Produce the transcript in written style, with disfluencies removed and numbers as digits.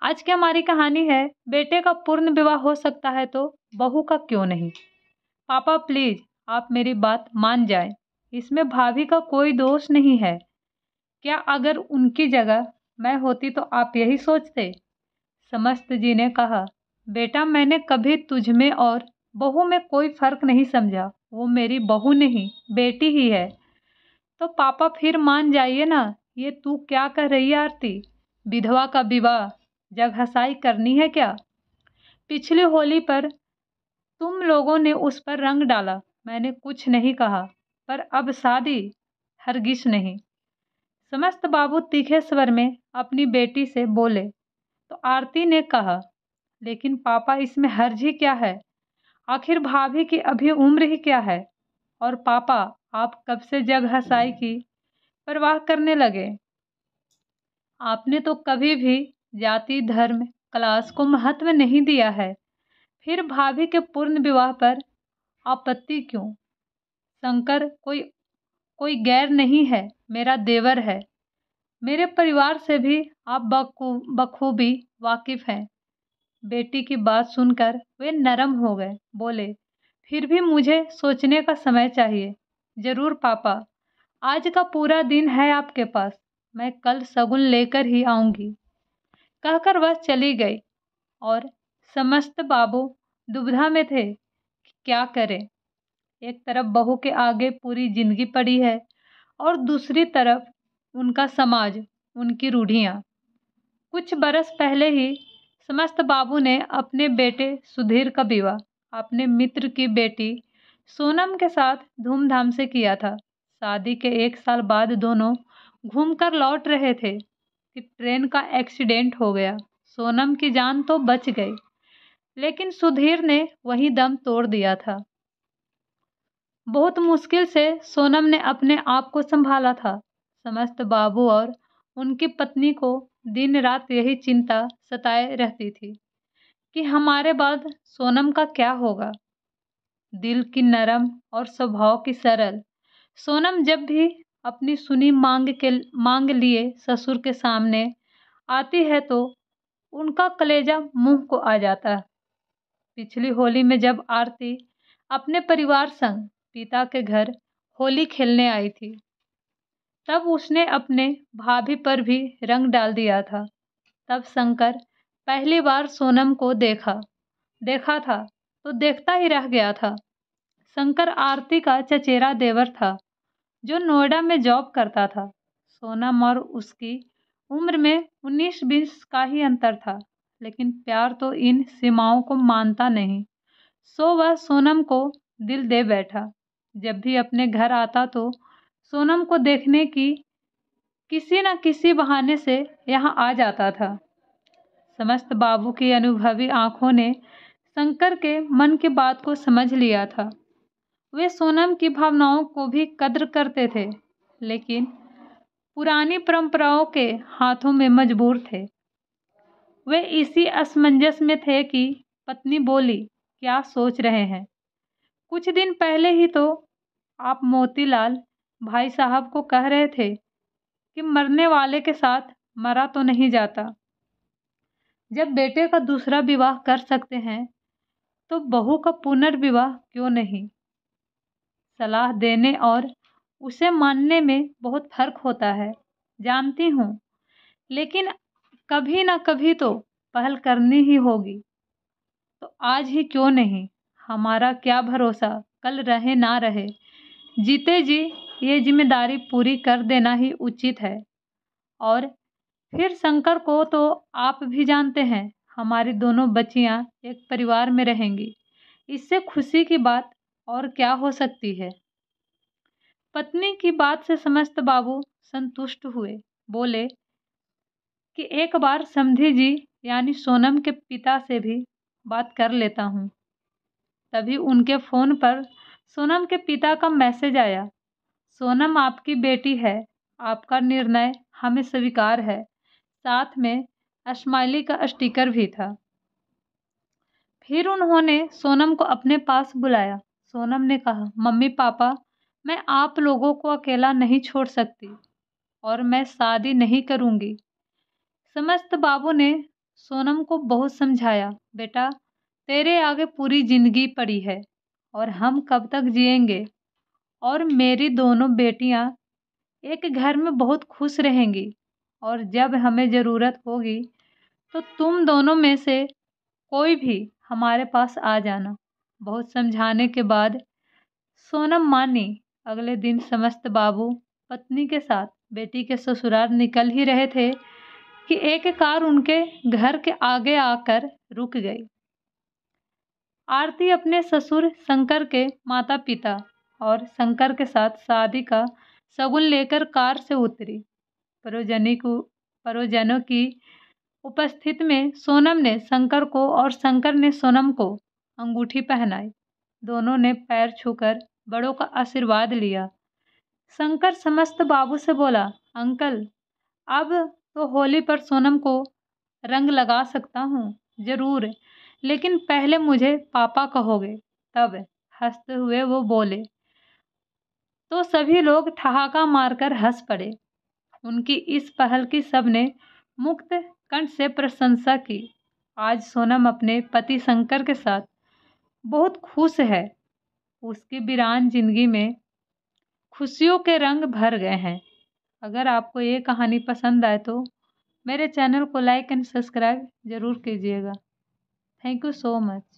आज की हमारी कहानी है, बेटे का पूर्ण विवाह हो सकता है तो बहू का क्यों नहीं। पापा प्लीज, आप मेरी बात मान जाएं। इसमें भाभी का कोई दोष नहीं है। क्या अगर उनकी जगह मैं होती तो आप यही सोचते। समस्त जी ने कहा, बेटा मैंने कभी तुझमें और बहू में कोई फर्क नहीं समझा। वो मेरी बहू नहीं, बेटी ही है। तो पापा फिर मान जाइए ना। ये तू क्या कह रही है आरती? विधवा का विवाह जगहंसाई करनी है क्या? पिछली होली पर तुम लोगों ने उस पर रंग डाला, मैंने कुछ नहीं कहा, पर अब शादी हरगिज नहीं। समस्त बाबू तीखे स्वर में अपनी बेटी से बोले तो आरती ने कहा, लेकिन पापा इसमें हर्ज ही क्या है? आखिर भाभी की अभी उम्र ही क्या है? और पापा आप कब से जगहंसाई की परवाह करने लगे? आपने तो कभी भी जाति धर्म क्लास को महत्व नहीं दिया है। फिर भाभी के पूर्ण विवाह पर आपत्ति क्यों? शंकर कोई कोई गैर नहीं है, मेरा देवर है। मेरे परिवार से भी आप बखूबी वाकिफ हैं। बेटी की बात सुनकर वे नरम हो गए, बोले फिर भी मुझे सोचने का समय चाहिए। जरूर पापा, आज का पूरा दिन है आपके पास, मैं कल शगुन लेकर ही आऊंगी। कहकर वह चली गई और समस्त बाबू दुविधा में थे कि क्या करें। एक तरफ बहू के आगे पूरी जिंदगी पड़ी है और दूसरी तरफ उनका समाज, उनकी रूढ़ियां। कुछ बरस पहले ही समस्त बाबू ने अपने बेटे सुधीर का विवाह अपने मित्र की बेटी सोनम के साथ धूमधाम से किया था। शादी के 1 साल बाद दोनों घूमकर लौट रहे थे कि ट्रेन का एक्सीडेंट हो गया। सोनम की जान तो बच गई, लेकिन सुधीर ने वही दम तोड़ दिया था। बहुत मुश्किल से सोनम ने अपने आप को संभाला था। समस्त बाबू और उनकी पत्नी को दिन रात यही चिंता सताए रहती थी कि हमारे बाद सोनम का क्या होगा। दिल की नरम और स्वभाव की सरल सोनम जब भी अपनी सुनी मांग लिए ससुर के सामने आती है तो उनका कलेजा मुंह को आ जाता। पिछली होली में जब आरती अपने परिवार संग पिता के घर होली खेलने आई थी, तब उसने अपने भाभी पर भी रंग डाल दिया था। तब शंकर पहली बार सोनम को देखा था तो देखता ही रह गया था। शंकर आरती का चचेरा देवर था जो नोएडा में जॉब करता था। सोनम और उसकी उम्र में 19-20 का ही अंतर था, लेकिन प्यार तो इन सीमाओं को मानता नहीं। सो वह सोनम को दिल दे बैठा। जब भी अपने घर आता तो सोनम को देखने की किसी न किसी बहाने से यहाँ आ जाता था। समस्त बाबू की अनुभवी आंखों ने शंकर के मन की बात को समझ लिया था। वे सोनम की भावनाओं को भी कद्र करते थे, लेकिन पुरानी परंपराओं के हाथों में मजबूर थे। वे इसी असमंजस में थे कि पत्नी बोली, क्या सोच रहे हैं? कुछ दिन पहले ही तो आप मोतीलाल भाई साहब को कह रहे थे कि मरने वाले के साथ मरा तो नहीं जाता। जब बेटे का दूसरा विवाह कर सकते हैं तो बहू का पुनर्विवाह क्यों नहीं? सलाह देने और उसे मानने में बहुत फर्क होता है, जानती हूँ, लेकिन कभी ना कभी तो पहल करनी ही होगी। तो आज ही क्यों नहीं? हमारा क्या भरोसा कल रहे ना रहे। जीते जी ये जिम्मेदारी पूरी कर देना ही उचित है। और फिर शंकर को तो आप भी जानते हैं, हमारी दोनों बच्चियां एक परिवार में रहेंगी। इससे खुशी की बात और क्या हो सकती है? पत्नी की बात से समस्त बाबू संतुष्ट हुए, बोले कि एक बार समधी जी यानी सोनम के पिता से भी बात कर लेता हूँ। तभी उनके फोन पर सोनम के पिता का मैसेज आया, सोनम आपकी बेटी है, आपका निर्णय हमें स्वीकार है। साथ में स्माइली का स्टिकर भी था। फिर उन्होंने सोनम को अपने पास बुलाया। सोनम ने कहा, मम्मी पापा, मैं आप लोगों को अकेला नहीं छोड़ सकती और मैं शादी नहीं करूंगी। समस्त बाबू ने सोनम को बहुत समझाया, बेटा तेरे आगे पूरी जिंदगी पड़ी है और हम कब तक जिएंगे, और मेरी दोनों बेटियां एक घर में बहुत खुश रहेंगी, और जब हमें ज़रूरत होगी तो तुम दोनों में से कोई भी हमारे पास आ जाना। बहुत समझाने के बाद सोनम मानी। अगले दिन समस्त बाबू पत्नी के साथ बेटी के ससुराल निकल ही रहे थे कि एक कार उनके घर के आगे आकर रुक गई। आरती अपने ससुर शंकर के माता पिता और शंकर के साथ शादी का शगुन लेकर कार से उतरी। परिजनों की उपस्थिति में सोनम ने शंकर को और शंकर ने सोनम को अंगूठी पहनाई। दोनों ने पैर छूकर बड़ों का आशीर्वाद लिया। शंकर समस्त बाबू से बोला, अंकल अब तो होली पर सोनम को रंग लगा सकता हूँ, जरूर, लेकिन पहले मुझे पापा कहोगे तब। हंसते हुए वो बोले तो सभी लोग ठहाका मारकर हंस पड़े। उनकी इस पहल की सबने मुक्त कंठ से प्रशंसा की। आज सोनम अपने पति शंकर के साथ बहुत खुश है। उसकी वीरान जिंदगी में खुशियों के रंग भर गए हैं। अगर आपको ये कहानी पसंद आए तो मेरे चैनल को लाइक एंड सब्सक्राइब ज़रूर कीजिएगा। Thank you so much.